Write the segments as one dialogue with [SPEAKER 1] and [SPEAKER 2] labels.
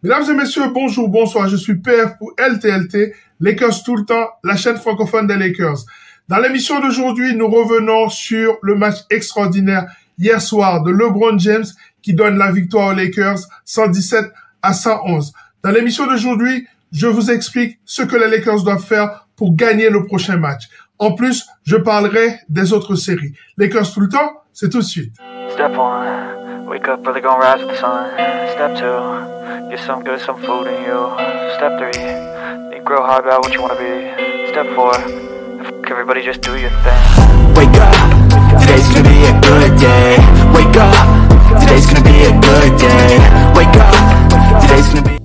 [SPEAKER 1] Mesdames et messieurs, bonjour, bonsoir, je suis PF pour LTLT, Lakers tout le temps, la chaîne francophone des Lakers. Dans l'émission d'aujourd'hui, nous revenons sur le match extraordinaire hier soir de LeBron James qui donne la victoire aux Lakers 117-111. Dans l'émission d'aujourd'hui, je vous explique ce que les Lakers doivent faire pour gagner le prochain match. En plus, je parlerai des autres séries. Lakers tout le temps, c'est tout de suite.
[SPEAKER 2] Step 1, wake up early, gonna rise with the sun. Step 2, get some good, some food in you. Step 3, think real hard about what you wanna be. Step 4, everybody just do your thing.
[SPEAKER 3] Wake up, today's gonna be a good day. Wake up, today's gonna be a good day. Wake up, today's gonna be...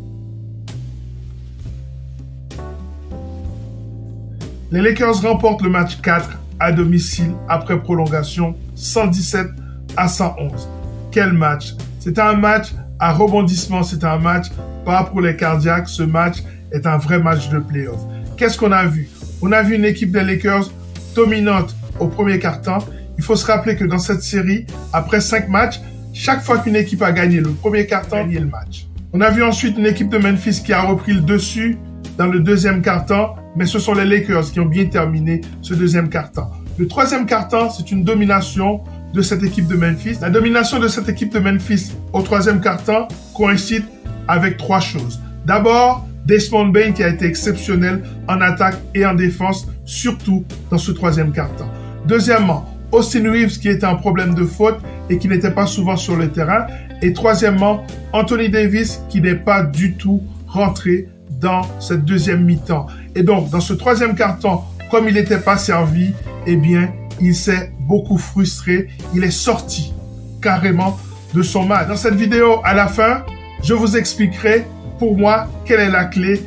[SPEAKER 1] Les Lakers remportent le match 4 à domicile après prolongation 117-111. Quel match! C'était un match à rebondissement, c'était un match pas pour les cardiaques. Ce match est un vrai match de playoff. Qu'est-ce qu'on a vu? On a vu une équipe des Lakers dominante au premier quart-temps. Il faut se rappeler que dans cette série, après 5 matchs, chaque fois qu'une équipe a gagné le premier quart-temps, gagné le match. On a vu ensuite une équipe de Memphis qui a repris le dessus dans le deuxième quart-temps, mais ce sont les Lakers qui ont bien terminé ce deuxième quart-temps. Le troisième quart-temps, c'est une domination de cette équipe de Memphis. La domination de cette équipe de Memphis au troisième quart-temps coïncide avec 3 choses. D'abord, Desmond Bane qui a été exceptionnel en attaque et en défense, surtout dans ce troisième quart-temps. Deuxièmement, Austin Reeves qui était un problème de faute et qui n'était pas souvent sur le terrain. Et troisièmement, Anthony Davis qui n'est pas du tout rentré dans cette deuxième mi-temps. Et donc, dans ce troisième quart-temps, comme il n'était pas servi, eh bien, il s'est beaucoup frustré. Il est sorti carrément de son match. Dans cette vidéo, à la fin, je vous expliquerai pour moi quelle est la clé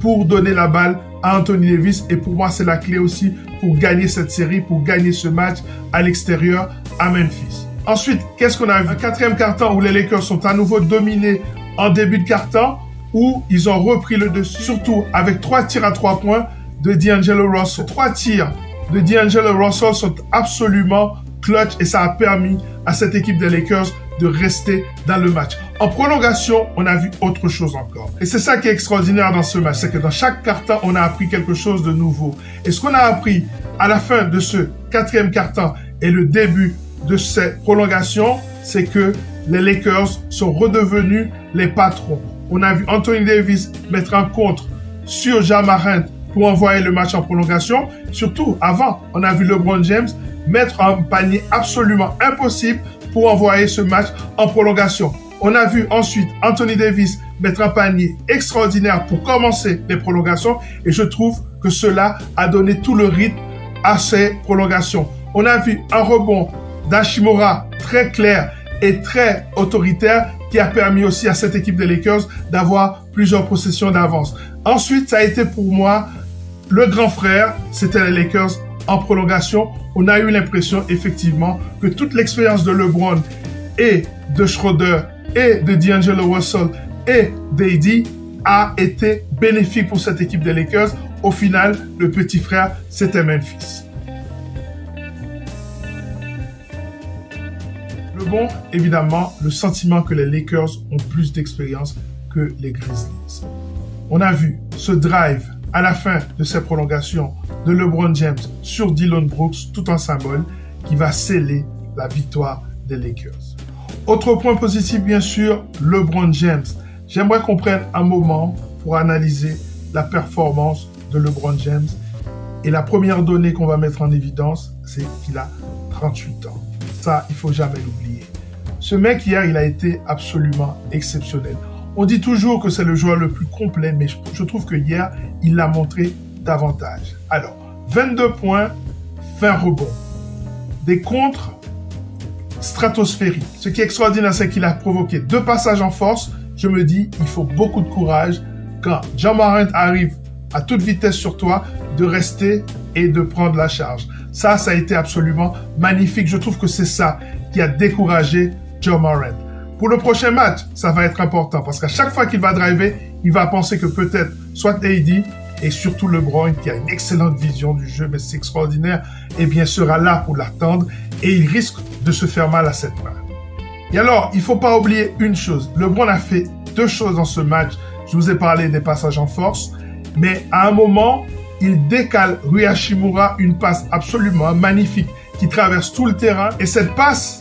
[SPEAKER 1] pour donner la balle à Anthony Davis. Et pour moi, c'est la clé aussi pour gagner cette série, pour gagner ce match à l'extérieur à Memphis. Ensuite, qu'est-ce qu'on a vu? Un quatrième quart-temps où les Lakers sont à nouveau dominés en début de quart-temps, où ils ont repris le dessus, surtout avec 3 tirs à 3 points de D'Angelo Russell. 3 tirs de D'Angelo Russell sont absolument clutch et ça a permis à cette équipe des Lakers de rester dans le match. En prolongation, on a vu autre chose encore. Et c'est ça qui est extraordinaire dans ce match, c'est que dans chaque quart-temps, on a appris quelque chose de nouveau. Et ce qu'on a appris à la fin de ce quatrième quart-temps et le début de cette prolongation, c'est que les Lakers sont redevenus les patrons. On a vu Anthony Davis mettre un contre sur Ja Morant pour envoyer le match en prolongation. Surtout, avant, on a vu LeBron James mettre un panier absolument impossible pour envoyer ce match en prolongation. On a vu ensuite Anthony Davis mettre un panier extraordinaire pour commencer les prolongations. Et je trouve que cela a donné tout le rythme à ces prolongations. On a vu un rebond d'Hachimura très clair et très autoritaire qui a permis aussi à cette équipe des Lakers d'avoir plusieurs possessions d'avance. Ensuite, ça a été pour moi le grand frère, c'était les Lakers en prolongation. On a eu l'impression effectivement que toute l'expérience de LeBron et de Schroeder et de D'Angelo Russell et d'AD a été bénéfique pour cette équipe des Lakers. Au final, le petit frère, c'était Memphis. Bon, évidemment, le sentiment que les Lakers ont plus d'expérience que les Grizzlies. On a vu ce drive à la fin de ces prolongations de LeBron James sur Dillon Brooks, tout un symbole qui va sceller la victoire des Lakers. Autre point positif, bien sûr, LeBron James. J'aimerais qu'on prenne un moment pour analyser la performance de LeBron James. Et la première donnée qu'on va mettre en évidence, c'est qu'il a 38 ans. Ça, il faut jamais l'oublier. Ce mec, hier, il a été absolument exceptionnel. On dit toujours que c'est le joueur le plus complet, mais je trouve que hier, il l'a montré davantage. Alors, 22 points, 20 rebonds. Des contres stratosphériques. Ce qui est extraordinaire, c'est qu'il a provoqué 2 passages en force. Je me dis, il faut beaucoup de courage quand Ja Morant arrive à toute vitesse sur toi, de rester et de prendre la charge. Ça a été absolument magnifique. Je trouve que c'est ça qui a découragé Ja Morant. Pour le prochain match, ça va être important parce qu'à chaque fois qu'il va driver, il va penser que peut-être soit AD et surtout LeBron qui a une excellente vision du jeu, mais c'est extraordinaire, eh bien sera là pour l'attendre et il risque de se faire mal à cette main. Et alors, il faut pas oublier une chose. LeBron a fait deux choses dans ce match. Je vous ai parlé des passages en force, mais à un moment, il décale Rui Hachimura, une passe absolument magnifique qui traverse tout le terrain. Et cette passe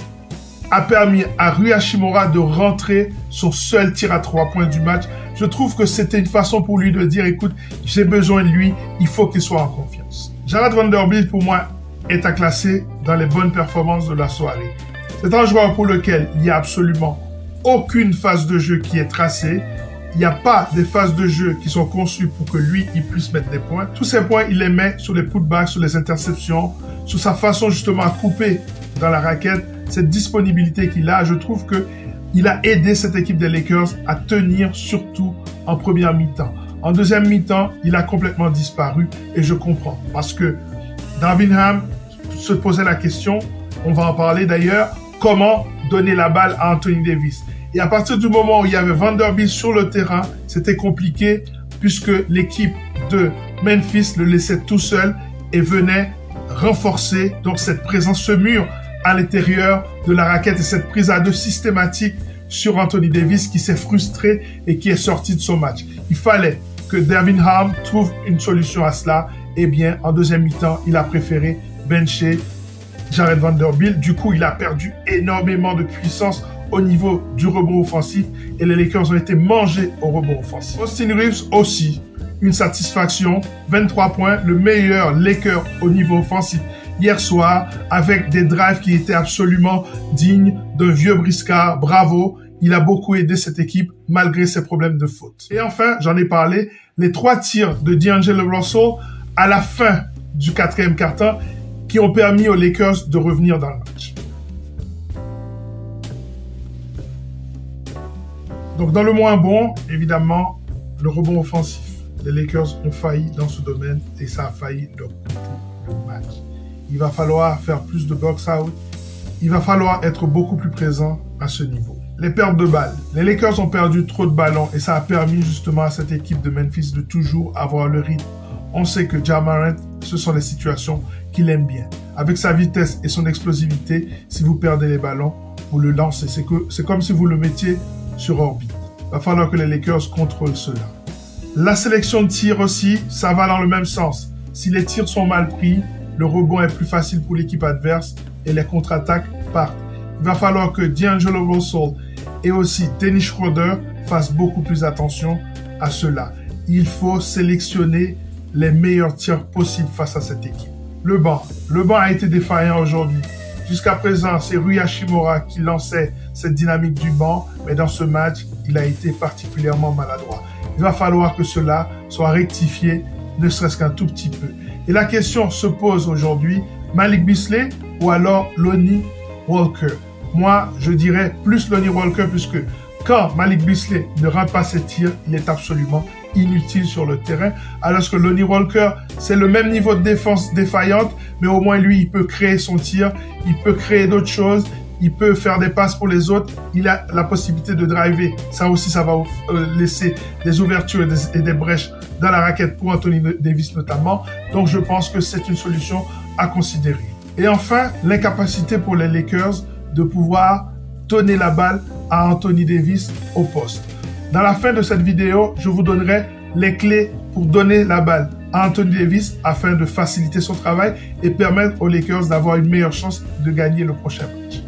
[SPEAKER 1] a permis à Rui Hachimura de rentrer son seul tir à 3 points du match. Je trouve que c'était une façon pour lui de dire, écoute, j'ai besoin de lui, il faut qu'il soit en confiance. Jarred Vanderbilt, pour moi, est à classer dans les bonnes performances de la soirée. C'est un joueur pour lequel il n'y a absolument aucune phase de jeu qui est tracée. Il n'y a pas des phases de jeu qui sont conçues pour que lui, il puisse mettre des points. Tous ces points, il les met sur les putbacks, sur les interceptions, sur sa façon justement à couper dans la raquette. Cette disponibilité qu'il a, je trouve que il a aidé cette équipe des Lakers à tenir surtout en première mi-temps. En deuxième mi-temps, il a complètement disparu et je comprends parce que Darvin Ham se posait la question, on va en parler d'ailleurs, comment donner la balle à Anthony Davis. Et à partir du moment où il y avait Vanderbilt sur le terrain, c'était compliqué puisque l'équipe de Memphis le laissait tout seul et venait renforcer donc cette présence, ce mur à l'intérieur de la raquette et cette prise à deux systématique sur Anthony Davis qui s'est frustré et qui est sorti de son match. Il fallait que Darvin Ham trouve une solution à cela. Eh bien, en deuxième mi-temps, il a préféré bencher Jarred Vanderbilt. Du coup, il a perdu énormément de puissance au niveau du rebond offensif et les Lakers ont été mangés au rebond offensif. Austin Reeves aussi, une satisfaction, 23 points, le meilleur Laker au niveau offensif hier soir, avec des drives qui étaient absolument dignes d'un vieux briscard. Bravo, il a beaucoup aidé cette équipe malgré ses problèmes de faute. Et enfin, j'en ai parlé, les 3 tirs de D'Angelo Russell à la fin du 4e quart-temps qui ont permis aux Lakers de revenir dans le match. Donc dans le moins bon, évidemment, le rebond offensif. Les Lakers ont failli dans ce domaine et ça a failli leur coûter le match. Il va falloir faire plus de box-out. Il va falloir être beaucoup plus présent à ce niveau. Les pertes de balles. Les Lakers ont perdu trop de ballons et ça a permis justement à cette équipe de Memphis de toujours avoir le rythme. On sait que Ja Morant, ce sont les situations qu'il aime bien. Avec sa vitesse et son explosivité, si vous perdez les ballons, vous le lancez. C'est comme si vous le mettiez sur orbite. Il va falloir que les Lakers contrôlent cela. La sélection de tirs aussi, ça va dans le même sens. Si les tirs sont mal pris, le rebond est plus facile pour l'équipe adverse et les contre-attaques partent. Il va falloir que D'Angelo Russell et aussi Dennis Schroeder fassent beaucoup plus attention à cela. Il faut sélectionner les meilleurs tirs possibles face à cette équipe. Le banc a été défaillant aujourd'hui. Jusqu'à présent, c'est Rui Hachimura qui lançait cette dynamique du banc, mais dans ce match, il a été particulièrement maladroit. Il va falloir que cela soit rectifié, ne serait-ce qu'un tout petit peu. Et la question se pose aujourd'hui, Malik Beasley ou alors Lonnie Walker? Moi, je dirais plus Lonnie Walker puisque quand Malik Beasley ne rate pas ses tirs, il est absolument inutile sur le terrain. Alors que Lonnie Walker, c'est le même niveau de défense défaillante, mais au moins lui, il peut créer son tir, il peut créer d'autres choses, il peut faire des passes pour les autres, il a la possibilité de driver. Ça aussi, ça va laisser des ouvertures et des brèches dans la raquette pour Anthony Davis notamment. Donc, je pense que c'est une solution à considérer. Et enfin, l'incapacité pour les Lakers de pouvoir donner la balle à Anthony Davis au poste. Dans la fin de cette vidéo, je vous donnerai les clés pour donner la balle à Anthony Davis afin de faciliter son travail et permettre aux Lakers d'avoir une meilleure chance de gagner le prochain match.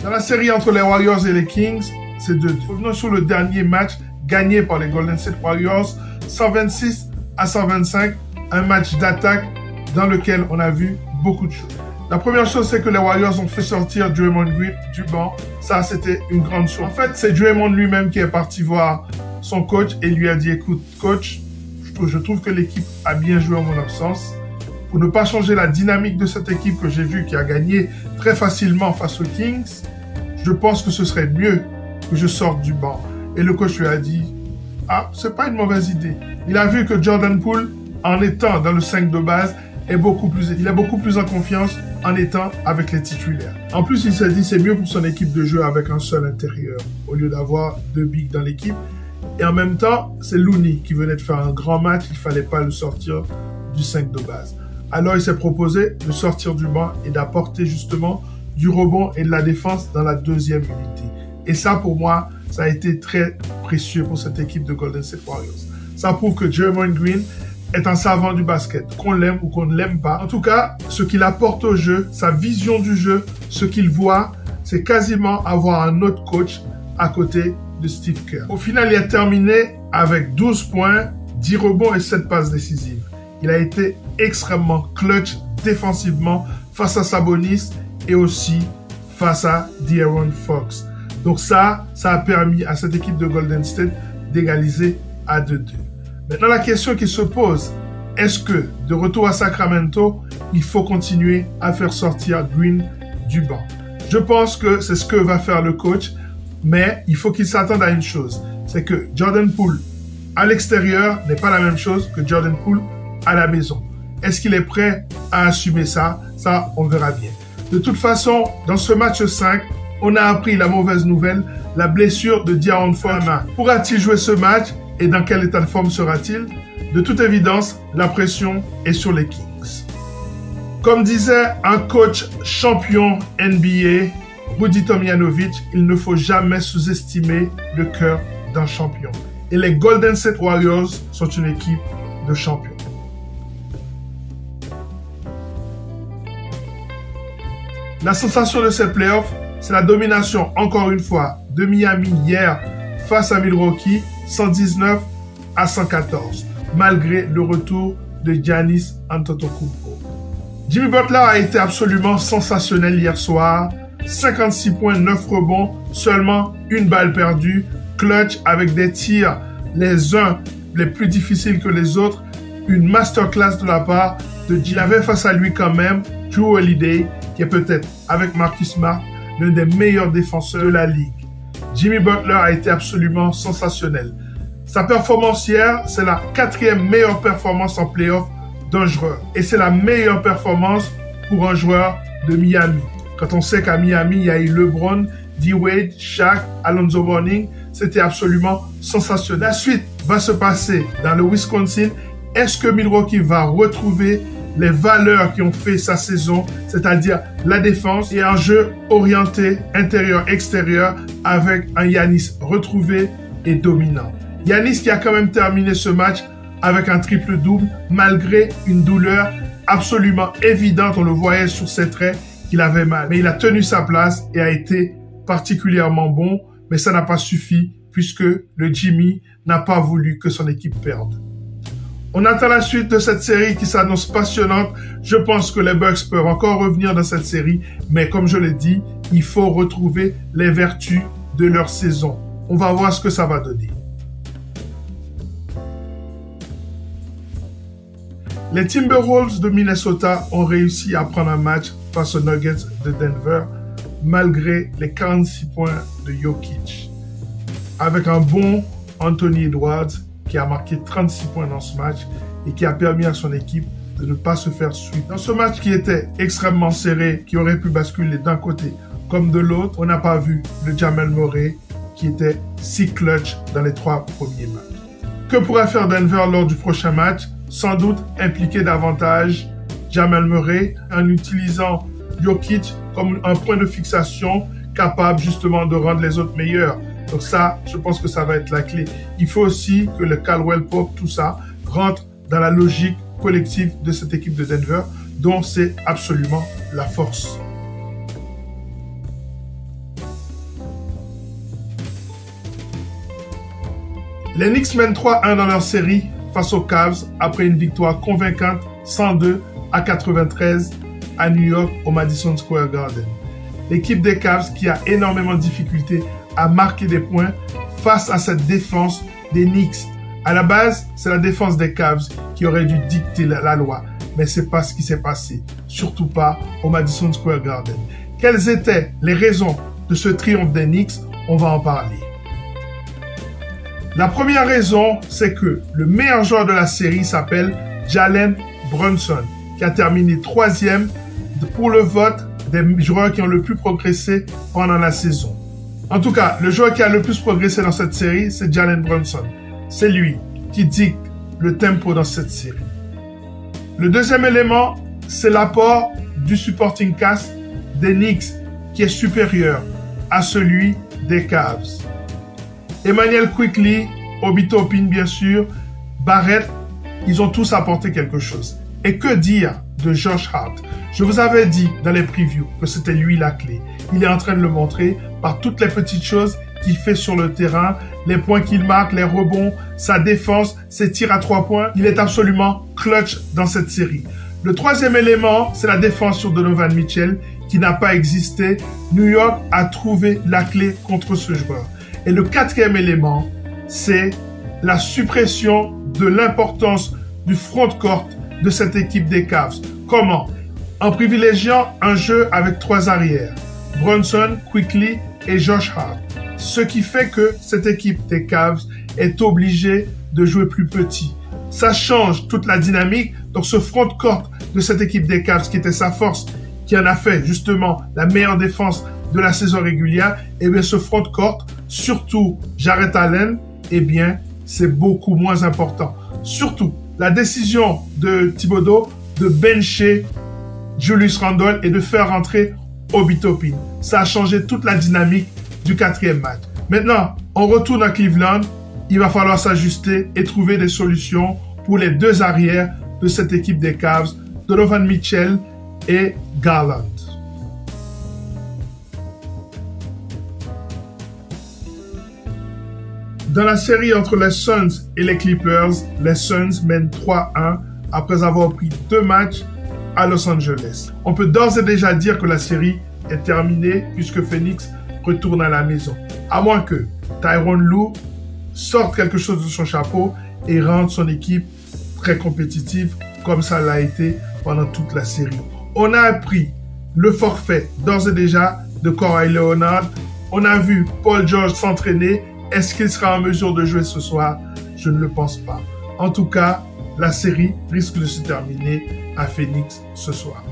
[SPEAKER 1] Dans la série entre les Warriors et les Kings, c'est 2-2. Revenons sur le dernier match gagné par les Golden State Warriors, 126-125, un match d'attaque dans lequel on a vu beaucoup de choses. La première chose, c'est que les Warriors ont fait sortir Draymond Green du banc. Ça, c'était une grande chose. En fait, c'est Draymond lui-même qui est parti voir son coach et lui a dit, écoute, coach, je trouve que l'équipe a bien joué en mon absence. Pour ne pas changer la dynamique de cette équipe que j'ai vue qui a gagné très facilement face aux Kings, je pense que ce serait mieux que je sorte du banc. Et le coach lui a dit, ah, c'est pas une mauvaise idée. Il a vu que Jordan Poole, en étant dans le 5 de base, il est beaucoup plus en confiance en étant avec les titulaires. En plus, il s'est dit c'est mieux pour son équipe de jouer avec un seul intérieur au lieu d'avoir 2 bigs dans l'équipe. Et en même temps, c'est Looney qui venait de faire un grand match. Il fallait pas le sortir du 5 de base. Alors, il s'est proposé de sortir du banc et d'apporter justement du rebond et de la défense dans la deuxième unité. Et ça, pour moi, ça a été très précieux pour cette équipe de Golden State Warriors. Ça prouve que Draymond Green est un savant du basket, qu'on l'aime ou qu'on ne l'aime pas. En tout cas, ce qu'il apporte au jeu, sa vision du jeu, ce qu'il voit, c'est quasiment avoir un autre coach à côté de Steve Kerr. Au final, il a terminé avec 12 points, 10 rebonds et 7 passes décisives. Il a été extrêmement clutch défensivement face à Sabonis et aussi face à De'Aaron Fox. Donc ça a permis à cette équipe de Golden State d'égaliser à 2-2. Maintenant, la question qui se pose, est-ce que, de retour à Sacramento, il faut continuer à faire sortir Green du banc? Je pense que c'est ce que va faire le coach, mais il faut qu'il s'attende à une chose, c'est que Jordan Poole à l'extérieur n'est pas la même chose que Jordan Poole à la maison. Est-ce qu'il est prêt à assumer ça? Ça, on verra bien. De toute façon, dans ce match 5, on a appris la mauvaise nouvelle, la blessure de De'Aaron Fox. Pourra-t-il jouer ce match et dans quel état de forme sera-t-il? De toute évidence, la pression est sur les Kings. Comme disait un coach champion NBA, Rudy Tomjanovic, il ne faut jamais sous-estimer le cœur d'un champion. Et les Golden State Warriors sont une équipe de champions. La sensation de ces playoffs, c'est la domination, encore une fois, de Miami hier face à Milwaukee, 119-114, malgré le retour de Giannis Antetokounmpo. Jimmy Butler a été absolument sensationnel hier soir, 56 points, 9 rebonds, seulement une balle perdue, clutch avec des tirs, les uns les plus difficiles que les autres, une masterclass de la part de Jimmy. Il avait face à lui quand même Jrue Holiday, qui est peut-être, avec Marcus Smart, l'un des meilleurs défenseurs de la ligue. Jimmy Butler a été absolument sensationnel. Sa performance hier, c'est la 4e meilleure performance en playoff d'un joueur. Et c'est la meilleure performance pour un joueur de Miami. Quand on sait qu'à Miami, il y a eu LeBron, D-Wade, Shaq, Alonzo Mourning, c'était absolument sensationnel. La suite va se passer dans le Wisconsin. Est-ce que Milwaukee va retrouver les valeurs qui ont fait sa saison, c'est-à-dire la défense et un jeu orienté intérieur-extérieur avec un Giannis retrouvé et dominant? Giannis qui a quand même terminé ce match avec un triple-double malgré une douleur absolument évidente. On le voyait sur ses traits qu'il avait mal. Mais il a tenu sa place et a été particulièrement bon, mais ça n'a pas suffi puisque le Jimmy n'a pas voulu que son équipe perde. On attend la suite de cette série qui s'annonce passionnante. Je pense que les Bucks peuvent encore revenir dans cette série, mais comme je l'ai dit, il faut retrouver les vertus de leur saison. On va voir ce que ça va donner. Les Timberwolves de Minnesota ont réussi à prendre un match face aux Nuggets de Denver, malgré les 46 points de Jokic. Avec un bon Anthony Edwards, qui a marqué 36 points dans ce match et qui a permis à son équipe de ne pas se faire sweep. Dans ce match qui était extrêmement serré, qui aurait pu basculer d'un côté comme de l'autre, on n'a pas vu le Jamal Murray qui était si clutch dans les 3 premiers matchs. Que pourrait faire Denver lors du prochain match? Sans doute impliquer davantage Jamal Murray en utilisant Jokic comme un point de fixation capable justement de rendre les autres meilleurs. Donc ça, je pense que ça va être la clé. Il faut aussi que le Caldwell Pope, tout ça, rentre dans la logique collective de cette équipe de Denver, dont c'est absolument la force. Les Knicks mènent 3-1 dans leur série face aux Cavs après une victoire convaincante 102-93 à New York au Madison Square Garden. L'équipe des Cavs qui a énormément de difficultés à marquer des points face à cette défense des Knicks. À la base, c'est la défense des Cavs qui aurait dû dicter la loi, mais c'est pas ce qui s'est passé, surtout pas au Madison Square Garden. Quelles étaient les raisons de ce triomphe des Knicks? On va en parler. La première raison, c'est que le meilleur joueur de la série s'appelle Jalen Brunson, qui a terminé 3e pour le vote des joueurs qui ont le plus progressé pendant la saison. En tout cas, le joueur qui a le plus progressé dans cette série, c'est Jalen Brunson. C'est lui qui dicte le tempo dans cette série. Le deuxième élément, c'est l'apport du supporting cast des Knicks qui est supérieur à celui des Cavs. Emmanuel Quickley, Obi Toppin bien sûr, Barrett, ils ont tous apporté quelque chose. Et que dire de Josh Hart? Je vous avais dit dans les previews que c'était lui la clé. Il est en train de le montrer par toutes les petites choses qu'il fait sur le terrain, les points qu'il marque, les rebonds, sa défense, ses tirs à 3 points. Il est absolument clutch dans cette série. Le troisième élément, c'est la défense sur Donovan Mitchell qui n'a pas existé. New York a trouvé la clé contre ce joueur. Et le quatrième élément, c'est la suppression de l'importance du front court de cette équipe des Cavs. Comment? En privilégiant un jeu avec 3 arrières, Brunson, Quickley et Josh Hart. Ce qui fait que cette équipe des Cavs est obligée de jouer plus petit. Ça change toute la dynamique. Donc ce front court de cette équipe des Cavs, qui était sa force, qui en a fait justement la meilleure défense de la saison régulière, eh bien ce front court, surtout Jarrett Allen, eh bien c'est beaucoup moins important. Surtout la décision de Thibodeau de bencher Julius Randle et de faire rentrer Obi Toppin. Ça a changé toute la dynamique du 4e match. Maintenant, on retourne à Cleveland. Il va falloir s'ajuster et trouver des solutions pour les 2 arrières de cette équipe des Cavs, Donovan Mitchell et Garland. Dans la série entre les Suns et les Clippers, les Suns mènent 3-1 après avoir pris 2 matchs à Los Angeles. On peut d'ores et déjà dire que la série est terminée puisque Phoenix retourne à la maison. À moins que Tyronn Lue sorte quelque chose de son chapeau et rende son équipe très compétitive comme ça l'a été pendant toute la série. On a appris le forfait d'ores et déjà de Kawhi Leonard. On a vu Paul George s'entraîner. Est-ce qu'il sera en mesure de jouer ce soir? Je ne le pense pas. En tout cas, la série risque de se terminer à Phoenix ce soir.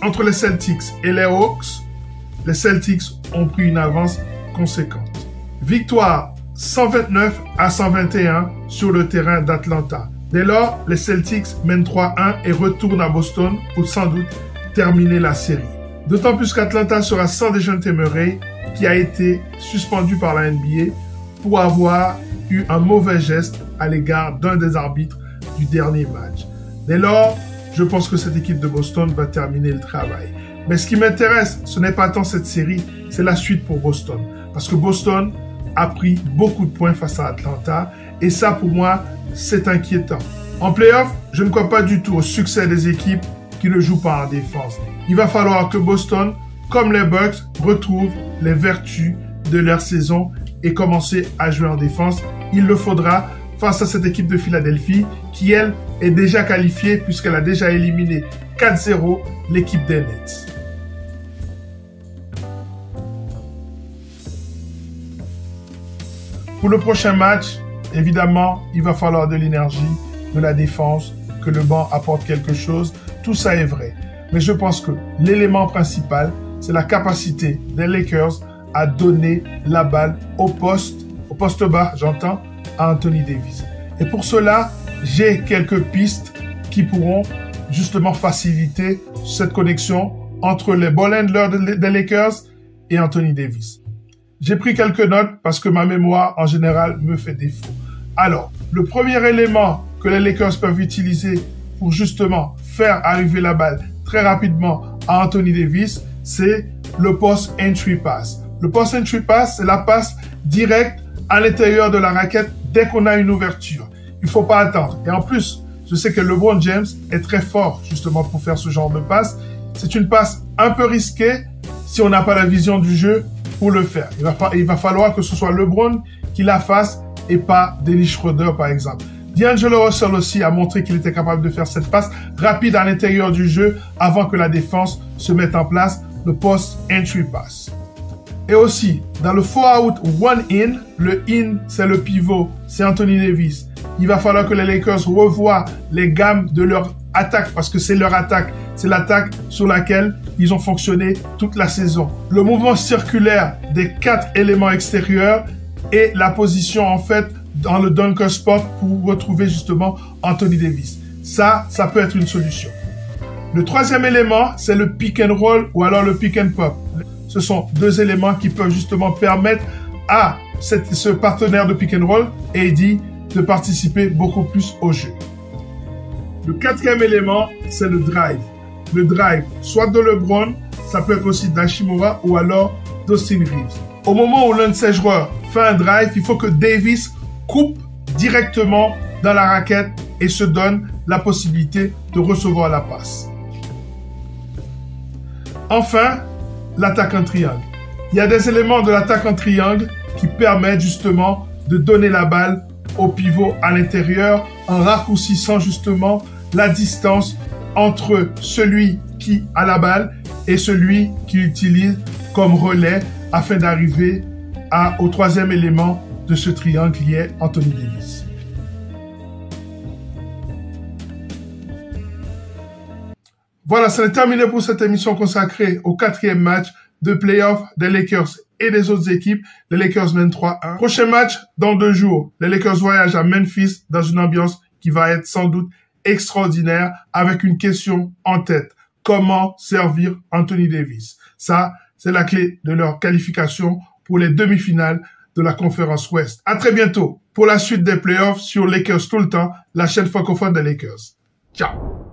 [SPEAKER 1] Entre les Celtics et les Hawks, les Celtics ont pris une avance conséquente. Victoire 129-121 sur le terrain d'Atlanta. Dès lors, les Celtics mènent 3-1 et retournent à Boston pour sans doute terminer la série. D'autant plus qu'Atlanta sera sans Dejounte Murray, qui a été suspendu par la NBA pour avoir eu un mauvais geste à l'égard d'un des arbitres du dernier match. Dès lors, je pense que cette équipe de Boston va terminer le travail. Mais ce qui m'intéresse, ce n'est pas tant cette série, c'est la suite pour Boston. Parce que Boston a pris beaucoup de points face à Atlanta. Et ça, pour moi, c'est inquiétant. En playoff, je ne crois pas du tout au succès des équipes qui ne jouent pas en défense. Il va falloir que Boston, comme les Bucks, retrouvent les vertus de leur saison et commencer à jouer en défense. Il le faudra face à cette équipe de Philadelphie qui, elle, est déjà qualifiée puisqu'elle a déjà éliminé 4-0 l'équipe des Nets. Pour le prochain match, évidemment, il va falloir de l'énergie, de la défense, que le banc apporte quelque chose. Tout ça est vrai. Mais je pense que l'élément principal, c'est la capacité des Lakers à donner la balle au poste bas, j'entends, à Anthony Davis. Et pour cela, j'ai quelques pistes qui pourront justement faciliter cette connexion entre les ball handlers des Lakers et Anthony Davis. J'ai pris quelques notes parce que ma mémoire, en général, me fait défaut. Alors, le premier élément que les Lakers peuvent utiliser pour justement faire arriver la balle très rapidement à Anthony Davis, c'est le post entry pass. Le post entry pass, c'est la passe directe à l'intérieur de la raquette dès qu'on a une ouverture. Il faut pas attendre. Et en plus, je sais que LeBron James est très fort justement pour faire ce genre de passe. C'est une passe un peu risquée si on n'a pas la vision du jeu pour le faire. Il va falloir que ce soit LeBron qui la fasse et pas Dennis Schroeder par exemple. D'Angelo Russell aussi a montré qu'il était capable de faire cette passe rapide à l'intérieur du jeu avant que la défense se mette en place, le post entry pass. Et aussi, dans le 4 out 1 in, le in c'est le pivot, c'est Anthony Davis. Il va falloir que les Lakers revoient les gammes de leur attaque parce que c'est leur attaque, c'est l'attaque sur laquelle ils ont fonctionné toute la saison. Le mouvement circulaire des 4 éléments extérieurs et la position en fait dans le dunker spot pour retrouver justement Anthony Davis. Ça peut être une solution. Le troisième élément, c'est le pick and roll ou alors le pick and pop. Ce sont deux éléments qui peuvent justement permettre à ce partenaire de pick and roll, AD, de participer beaucoup plus au jeu. Le quatrième élément, c'est le drive. Le drive, soit de LeBron, ça peut être aussi d'Hachimura ou alors d'Austin Reeves. Au moment où l'un de ces joueurs fait un drive, il faut que Davis coupe directement dans la raquette et se donne la possibilité de recevoir la passe. Enfin, l'attaque en triangle. Il y a des éléments de l'attaque en triangle qui permettent justement de donner la balle au pivot à l'intérieur en raccourcissant justement la distance entre celui qui a la balle et celui qui l'utilise comme relais afin d'arriver au troisième élément de ce triangle qui est Anthony Davis. Voilà, c'est terminé pour cette émission consacrée au quatrième match de playoff des Lakers et des autres équipes. Les Lakers mènent 3-1. Prochain match dans 2 jours. Les Lakers voyagent à Memphis dans une ambiance qui va être sans doute extraordinaire avec une question en tête. Comment servir Anthony Davis? Ça, c'est la clé de leur qualification pour les demi-finales de la conférence Ouest. À très bientôt pour la suite des playoffs sur Lakers tout le temps, la chaîne francophone des Lakers. Ciao!